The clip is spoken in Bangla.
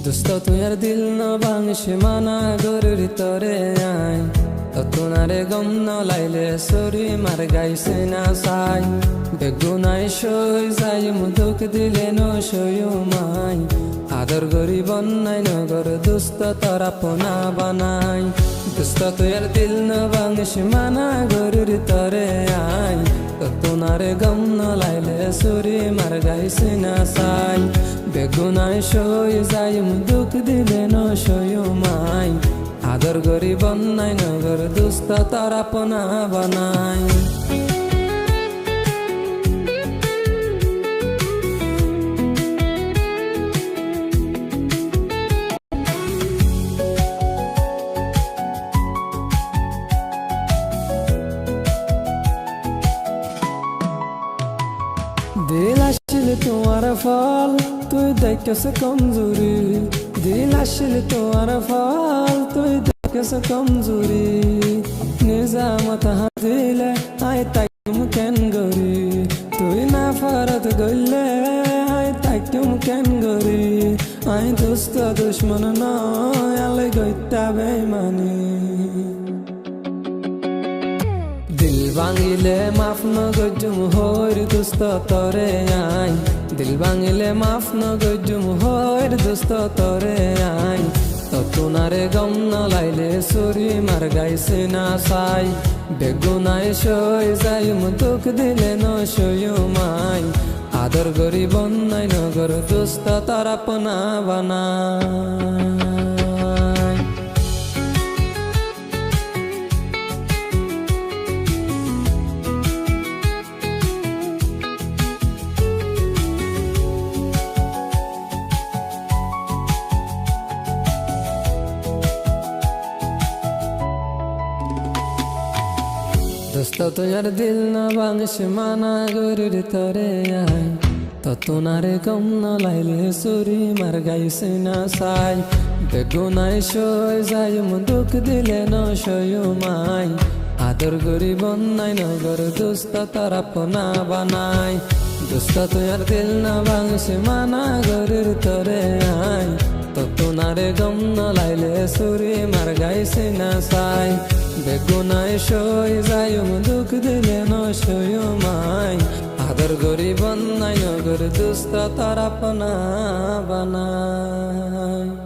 দুস্ত তুই আর দিল না ভাঙিস মানা গরুর তরে আই তোনারে গম ন লাইলে সরি মার গাইছে না সাই বেগুনাই সই যাই মুদুক দিলে ন সয়ু মাই আদর গরি বন্যাই নগর দুস্ত তরা পোনা বানাই দুস্ত তুই আর দিল না ভাঙিস মানা গরুর তরে আই তোনারে গম ন লাইলে সরি মার গাইছে না সাই বেগুনাই সই যাই মুদুক দিলে ন সয়ু মাই আদর গরি বন্যাই নগর দুস্ত তারা পোনা বানাই দিল আসলে তোমার ফল তুই দেখছ কমজোরি দিল আসলে তোমার ফল তুই দেখছ কমজোরি নিজামত হাতিলে আই তাইম কেন গরি তুই না ফরত গইলে আই তাইম কেন গরি আই দুস্ত দুশ্মন নয় আলে গইতা বেমানি দিল ভাঙিলে মাফ নগজুম হইর দুস্ত তরে আই দিল ভাঙিলে মাফ নগজুম হইর দুস্ত তরে আই তোনারে গম ন লাইলে সুরি মার গাইছে না সাই বেগুনাই সই যাই মুদুক দিলে ন সয়ু মাই আদর গরি বন্যাই নগর দুস্ত তারা পোনা বানাই দুস্ত তুই দিল না ভাঙিস মানা গরুর তরে আই তোনারে গম ন লাইলে সুরি মার গাইছে না সাই বেগুনাই সই যাই মুদুক দিলে ন সয়ু মাই আদর গরি বন্যাই নগর দুস্ত তারা পোনা বানাই দুস্ত তুই দিল না ভাঙিস মানা গরুর তরে আই তোনারে গম ন লাইলে সুরি মার গাইছে না সাই বেগুনাই সই যাই মুদুক দিলে ন সয়ু মাই আদর গরি বন্যাই নগর দুস্ত তারা পোনা বানাই।